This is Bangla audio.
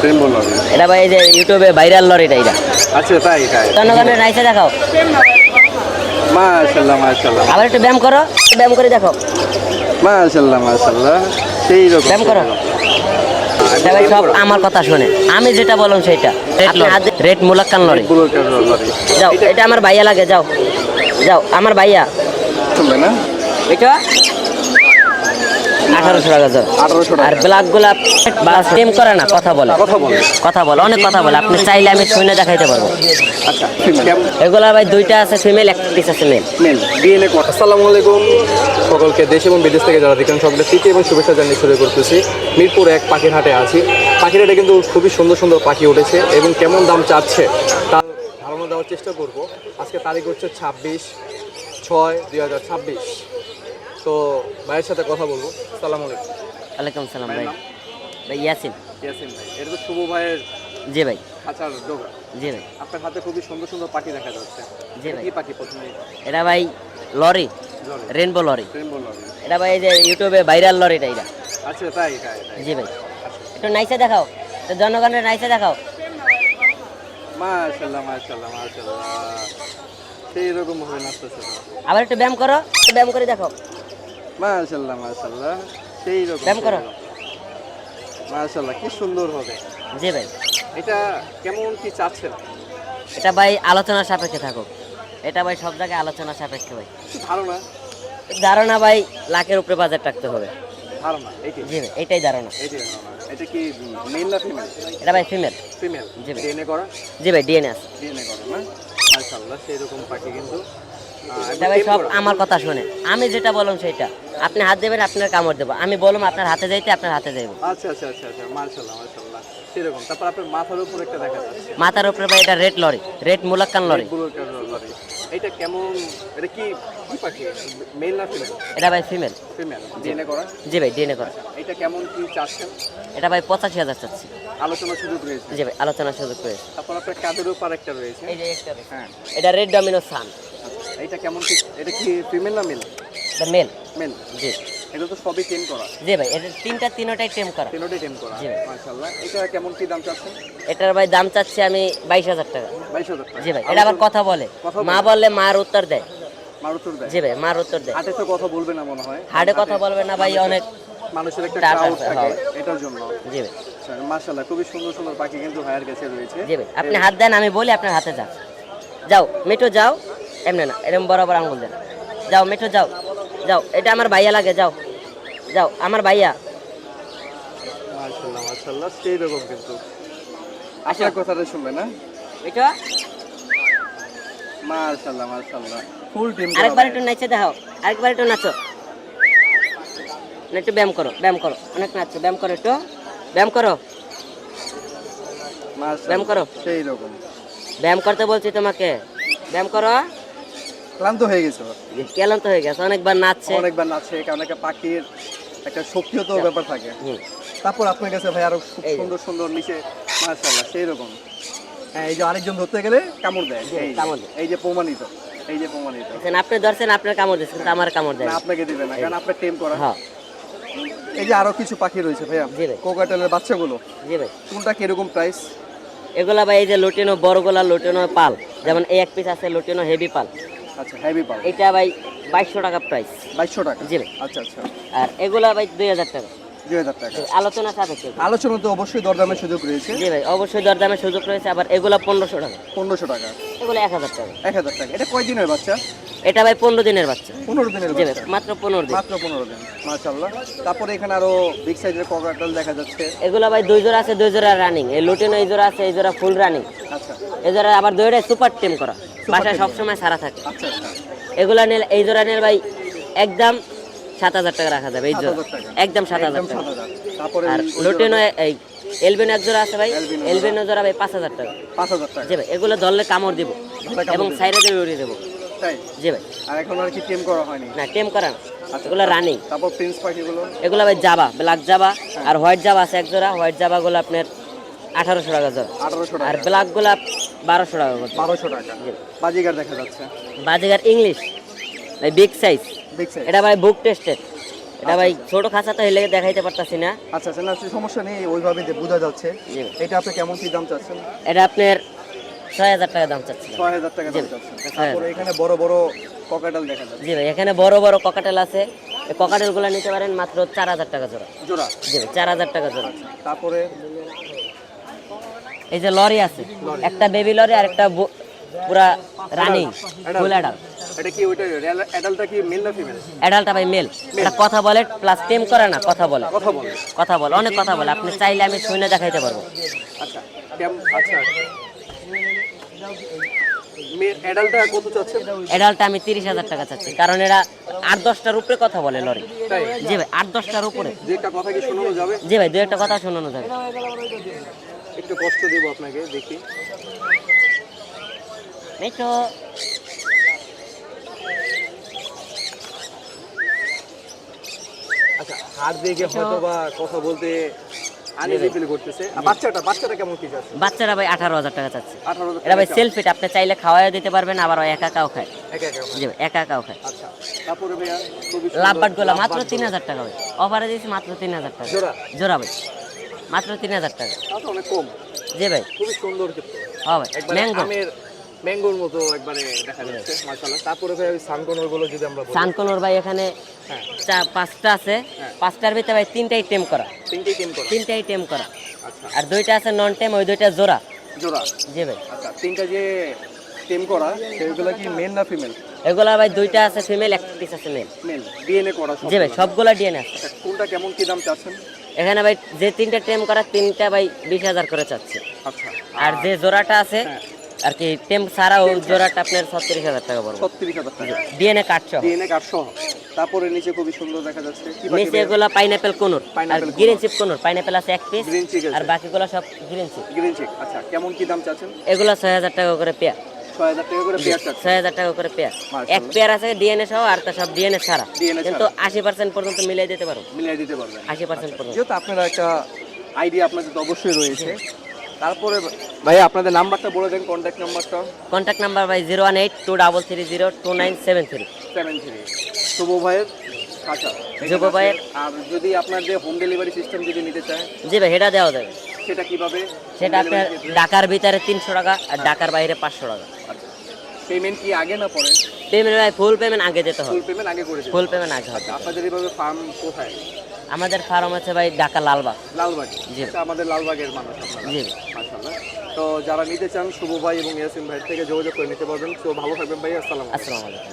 Rainbow lory. এটা ভাই এই যে ইউটিউবে ভাইরাল লরিটা এটা। আচ্ছা তাই তাই। জনগণের নাইচে দেখাও। মাশাআল্লাহ মাশাআল্লাহ। আবার একটু ব্যায়াম করো, ব্যায়াম করে দেখাও। মাশাআল্লাহ মাশাআল্লাহ। সেই রকম। ব্যায়াম করো। এটা ভাই সব আমার কথা শুনে, আমি যেটা বললাম সেটা। Red Moluccan lorry. লরি। যাও, এটা আমার ভাইয়া লাগে, যাও যাও আমার ভাইয়া। শুনবে না? এটা 1800 টাকা যাও। 1800 টাকা। আর ব্ল্যাক গোলাপ টেম করে না, কথা বলে, কথা বলে, অনেক কথা বলে। আপনি চাইলে আমি শুনে দেখাইতে পারবো। আচ্ছা এগুলা ভাই দুইটা আছে ফিমেল, এক পিস আছে মেল। Male DNA code. আসসালামু আলাইকুম সকলকে, দেশ এবং বিদেশ থেকে যারা দেখেন সকলকে প্রীতি এবং শুভেচ্ছা জানিয়ে শুরু করতেছি। মিরপুর 1 পাখির হাটে আছি। পাখির হাটে কিন্তু খুবই সুন্দর সুন্দর পাখি উঠেছে এবং কেমন দাম চাচ্ছে তার ধারণা দেওয়ার চেষ্টা করব। আজকে তারিখ হচ্ছে 26/6/2026। তো ভাইয়ের সাথে কথা বলবো। আসসালামু আলাইকুম। ওয়ালাইকুম সালাম ভাই। ভাই ইয়াসিন। ইয়াসিন ভাই, এটা তো শুভ ভাইয়ের জি ভাই। খাঁচার ডোগা। জি ভাই। আপনার হাতে খুবই সুন্দর সুন্দর পাখি দেখা যাচ্ছে। জি এটা ভাই। কি পাখি প্রথমে? এটা ভাই lory, lory. Rainbow lory. Rainbow lory. এটা ভাই এই যে ইউটিউবে ভাইরাল লরিটা এটা। আচ্ছা তাই তাই তাই। জি ভাই। একটু নাইচে দেখাও, তো জনগণের নাইচে দেখাও। মাশাআল্লাহ মাশাআল্লাহ মাশাআল্লাহ। সেই রকম ভাবে নাচতেছে তো। আবার একটু ব্যায়াম করো, একটু ব্যায়াম করে দেখাও। মাশাআল্লাহ মাশাআল্লাহ। সেই রকম। ব্যায়াম করো। মাশাআল্লাহ কি সুন্দর হবে। জি ভাই। এটা কেমন কি চাচ্ছেন? এটা ভাই আলোচনা সাপেক্ষে থাকুক। এটা ভাই সব জায়গায় আলোচনা সাপেক্ষে ভাই। কি ধারণা? ধারণা ভাই লাখের উপরে বাজার রাখতে হবে। ধারণা এইটি। জি ভাই, এটাই ধারণা। এইটি ধারণা। এটা কি মেল না ফিমেল? এটা ভাই ফিমেল। ফিমেল। জি ভাই। ডিএনএ করা? জি ভাই, ডিএনএ আছে। ডিএনএ করা না? মাশাআল্লাহ সেই রকম পাখি কিন্তু। এটা ভাই সব আমার কথা শুনে, আমি যেটা বললাম সেটা। আপনি হাত দেবেন, আপনার কামড় দেবো। আমি বললাম আপনার হাতে যাইতে, আপনার হাতে যাইব। আচ্ছা আচ্ছা আচ্ছা আচ্ছা মাশাআল্লাহ মাশাআল্লাহ। সেরকম। তারপর আপনার মাথার উপর একটা দেখা যাচ্ছে। মাথার উপরে ভাই এটা red lory, red Moluccan lory. Blue colour lory. এটা কেমন? এটা কি কি পাখি? মেল না ফিমেল? এটা ভাই ফিমেল। ফিমেল। ডিএনএ করা? জি ভাই, ডিএনএ করা। এটা কেমন কি চাচ্ছেন? এটা ভাই 85,000 চাচ্ছি। আলোচনার সুযোগ রয়েছে। জি ভাই, আলোচনার সুযোগ রয়েছে। তারপর আপনার কাদের উপর একটা রয়েছে। এই যে একটা রয়েছে। হ্যাঁ। এটা রেড ডমিনো সান। এইটা কেমন কি? এটা কি ফিমেল না মেল? এটা মেল। মেল। জি। এটা তো সবই টেম করা। জি ভাই, এটা তিনোটাই টেম করা। তিনোটাই টেম করা। জি ভাই। মাশাআল্লাহ। এটা কেমন কি দাম চাচ্ছেন? এটার ভাই দাম চাচ্ছি আমি 22,000 টাকা। 22,000 টাকা। জি ভাই, এটা আবার কথা বলে। কথা মা বলে? বললে মার উত্তর দেয়। মারুতুর দেয়। জি ভাই, মার উত্তর দেয়। হাটে তো কথা বলবে না মনে হয়। হাড়ে কথা বলবে না ভাই, অনেক। মানুষের একটা টাকা ক্রাউড আছে, থাকে হ্যাঁ। এটার জন্য। জি ভাই। মাশাআল্লাহ খুবই সুন্দর সুন্দর পাখি কিন্তু ভাইয়ের কাছে রয়েছে। জি ভাই, আপনি হাত দেন, আমি বলি আপনার হাতে যান। যাও মেটো যাও, এমনি না, এরকম বরাবর আঙ্গুল দেন। যাও মেটো যাও, যাও। এটা আমার ভাইয়া লাগে, যাও যাও আমার ভাইয়া। মাশাআল্লাহ মাশাআল্লাহ সেই রকম কিন্তু। আপনার কথাটা শুনবে না? এটা মাশাআল্লাহ মাশাআল্লাহ। ফুল টিম করা। আরেকবার একটু নাচে দেখাও, আরেকবার একটু নাচো। না, একটু ব্যায়াম করো, ব্যায়াম করো, অনেক নাচো, ব্যায়াম করো, একটু ব্যায়াম করো, মাশাআল্লাহ ব্যায়াম করো। সেই রকম। ব্যায়াম করতে বলছি তোমাকে, ব্যায়াম করো। ক্লান্ত হয়ে গেছে। ক্লান্ত হয়ে গেছে, অনেকবার নাচছে। অনেকবার নাচে, কারণ একটা পাখির একটা শক্তিগত ব্যাপার থাকে। হুম। তারপর আপনার কাছে ভাই আরো খুব এই যে। সুন্দর সুন্দর নিচে মাশাআল্লাহ সেই রকম। হ্যাঁ, এই যে আরেকজন ধরতে গেলে কামড় দেয়। জি, এই যে, কামড় দেয়। এই যে প্রমাণিত। এই যে প্রমাণিত। দেখছেন, আপনি ধরছেন, আপনার কামড় দিচ্ছেন, কিন্তু আমার কামড় দেয় না না। আপনাকে দিবে না, কারণ আপনার টেম করা। হ্যাঁ। এই যে আরো কিছু পাখি রয়েছে ভাইয়া। জি ভাই। কোকাটেলের বাচ্চাগুলো জি ভাই। কোনটা কিরকম প্রাইস? এগুলা ভাই এই যে লুটিনো বড়গুলা, লুটিনো পাল, যেমন এই এক পিস আছে লুটিনো হেভি পাল। আচ্ছা হেভি পাল। এটা ভাই 2200 টাকা প্রাইস। 2200 টাকা। জি ভাই। আচ্ছা আচ্ছা। আর এগুলা ভাই 2000 টাকা। 2000 টাকা। আলোচনা সাপেক্ষে। আলোচনা তো অবশ্যই দরদামের সুযোগ রয়েছে। জি ভাই, অবশ্যই দরদামের সুযোগ রয়েছে। আবার এগুলা 1500 টাকা। 1500 টাকা। এগুলো 1000 টাকা। 1000 টাকা। এটা কয় দিনের বাচ্চা? এটা ভাই 15 দিনের বাচ্চা। 15 দিনের জি ভাই, বাচ্চা। মাত্র 15 দিন। মাত্র 15 দিন। মাশাআল্লাহ। তারপরে এখানে আরো বিগ সাইজের কোকাটেল দেখা যাচ্ছে। এগুলা ভাই 2 জোড়া আছে, 2 জোড়া রানিং। এই লুটিনো এই জোড়া আছে, এই জোড়া ফুল রানিং। আচ্ছা এই জোড়া আবার দুইটাই সুপার টিম করা, বাসায় টিম সব সময় সারা থাকে। আচ্ছা আচ্ছা। এগুলা নিলে, এই জোড়া নিলে ভাই একদম 7000 টাকা রাখা যাবে। এই জোড়া 7000 টাকা। একদম 7000 একদম টাকা। 7000। তারপরে আর ওই লুটিনো এই এলবিনো এক জোড়া আছে ভাই, এলবিনো এলবিনো জোড়া ভাই 5000 টাকা। 5000 টাকা। জি ভাই, এগুলো ধরলে কামড় দিব ধরলে কামড় এবং দিবে। সাইডে দিয়ে উড়িয়ে দেবো। তাই? জি ভাই। আর এখন আর কি টেম করা হয়নি? না, টেম করা না, আচ্ছা। এগুলো রানিং। তারপর প্রিন্স পাখিগুলো? এগুলো ভাই জাবা, ব্ল্যাক জাবা আর হোয়াইট জাবা আছে এক জোড়া। হোয়াইট জাবা গুলো আপনার 1800 টাকা জোড়া। 1800 আর টাকা। ব্ল্যাক গুলা 1200 টাকা করে। 1200 টাকা। বাজিগার দেখা যাচ্ছে। বাজিগার ইংলিশ ভাই, বিগ সাইজ। Big size. এটা ভাই বুক টেস্টেড। এটা ভাই ছোট খাঁচা তো হেলে দেখাইতে পারতাছি না। আচ্ছা আচ্ছা, না সমস্যা নেই, ওইভাবে বোঝা যাচ্ছে। জি। এটা আপনি কেমন কি দাম চাচ্ছেন? এটা আপনার 6,000 টাকা দাম চাচ্ছি। 6,000 টাকা দাম চাচ্ছেন। তারপরে এখানে বড় বড় ককাটেল দেখা যাচ্ছে। জি ভাই, এখানে বড় বড় ককাটেল আছে। এই ককাটেলগুলো নিতে পারেন মাত্র 4,000 টাকা জোড়া। জোড়া? জি ভাই, 4,000 টাকা জোড়া। তারপরে এই যে লরি আছে, একটা বেবি লরি আর একটা পুরা রানিং ফুল অ্যাডাল্ট। এটা কি ওইটা অ্যাডাল্টটা কি মেল না ফিমেল? অ্যাডাল্টটা ভাই মেল। এটা কথা বলে প্লাস টেম করে না, কথা বলে। কথা বলে? কথা বলে, অনেক কথা বলে। আপনি চাইলে আমি শুনে দেখাইতে পারবো। আচ্ছা আচ্ছা, অ্যাডাল্টটা কত চাচ্ছেন? অ্যাডাল্টটা আমি 30,000 টাকা চাচ্ছি, কারণ এরা 8-10টার উপরে কথা বলে লরি। তাই? জি ভাই, 8-10টার উপরে। যে একটা কথা কি শোনানো যাবে? জি ভাই, দু একটা কথা শোনানো যাবে। একটু কষ্ট দেব আপনাকে, দেখি। মেটো আচ্ছা, হাত দেখে হয়তো বা কথা বলতে আনইজি ফিল করতেছে। আর বাচ্চাটা কেমন কি যাচ্ছে? বাচ্চারা ভাই 18,000 টাকা চাচ্ছে। 18,000 এরা ভাই টাকা? সেলফ ফিট, আপনি চাইলে খাওয়াইও দিতে পারবেন, আবার ওই একা একাও খায়। একা একা? জি ভাই, একা একাও খায়। আচ্ছা, তারপরে ভাইয়া খুবই সুন্দর লাভবাট গুলা মাত্র লাভবার্ড 3,000 টাকা ভাই। অফারে দিয়েছি মাত্র 3,000 টাকা জোড়া? জোড়া ভাই, মাত্র 3,000 টাকা। তাও তো অনেক কম। জি ভাই, খুবই সুন্দর কিন্তু, হ্যাঁ ভাই, একবারে ম্যাঙ্গো। ম্যাঙ্গোর মতো একবারে দেখা যাচ্ছে, মাশাআল্লাহ। তারপরে ভাই ওই সানকোনর গুলো যদি আমরা বলি। সানকোনর ভাই এখানে হ্যাঁ, 5টা আছে। 5টার ভিতরে ভাই 3টাই টেম করা। তিনটেই টেম করা? 3টাই টেম করা। আচ্ছা, আর 2টা আছে নন টেম, ওই 2টা জোড়া। জোড়া? জি ভাই, আচ্ছা, তিনটা যে টেম করা সেগুলো কি মেল না ফিমেল? এগুলা ভাই 2টা আছে ফিমেল, একটা পিস আছে মেল। মেল, ডিএনএ করা সব? জি ভাই, সবগুলা ডিএনএ আছে। আচ্ছা, কোনটা কেমন কি দাম চাচ্ছেন? এখানে ভাই যে 3টা টেম করা, 3টা ভাই 20,000 করে চাচ্ছে। আচ্ছা, আর যে জোড়াটা আছে হ্যাঁ, আর কি টেম ছাড়া, ওই জোড়াটা আপনার 36,000 টাকা পড়বে, 36,000 টাকা ডিএনএ কার্ড সহ। ডিএনএ কার্ড সহ। তারপরে নিচে খুবই সুন্দর দেখা যাচ্ছে কি বাকি? নিচে এগুলা পাইনাপেল কোনুর আর Pineapple গ্রিন চিপ কোনুর। পাইনাপেল আছে এক পিস, গ্রিন চিক আর আছে, বাকিগুলো সব গ্রিন চিপ। Green cheek. আচ্ছা, কেমন কি দাম চাচ্ছেন? এগুলো 6,000 টাকা করে পেয়ার। 6,000 টাকা করে পেয়ার চাচ্ছেন? 6,000 টাকা করে পেয়ার। মাশাআল্লাহ। এক পেয়ার আছে ডিএনএ সহ, আর তা সব ডিএনএ ছাড়া। DNA কিন্তু 80% পর্যন্ত মিলিয়ে দিতে পারো, মিলিয়ে দিতে পারবেন? 80% পর্যন্ত। যেহেতু আপনারা একটা আইডিয়া আপনাদের তো অবশ্যই রয়েছে। তারপরে ভাই আপনাদের নাম্বারটা বলে দেন, কন্ট্যাক্ট নাম্বারটা। কন্ট্যাক্ট নাম্বার ভাই 018-2330-2973। 73 শুভ ভাইয়ের কাঁচা। শুভ ভাইয়ের। আর যদি আপনার যে হোম ডেলিভারি সিস্টেম যদি নিতে চায় জি ভাই, সেটা দেওয়া যাবে। সেটা কিভাবে? সেটা আপনার ঢাকার ভিতরে 300 টাকা আর ঢাকার বাইরে 500 টাকা। পেমেন্ট কি আগে না পরে? পেমেন্ট ভাই ফুল পেমেন্ট আগে যেতে হবে। ফুল পেমেন্ট আগে করে দিন। ফুল পেমেন্ট আগে হবে। আপনাদের এইভাবে ফার্ম কোথায়? আমাদের ফার্ম আছে ভাই ঢাকা লালবাগ। লালবাগ? জি। আচ্ছা, আমাদের লালবাগের মানুষ আপনারা? জি। মাশাআল্লাহ। তো যারা নিতে চান শুভ ভাই এবং ইয়াসিন ভাই থেকে যোগাযোগ করে নিতে পারবেন। তো ভালো থাকবেন ভাই, আসসালামু আলাইকুম। আসসালামু আলাইকুম।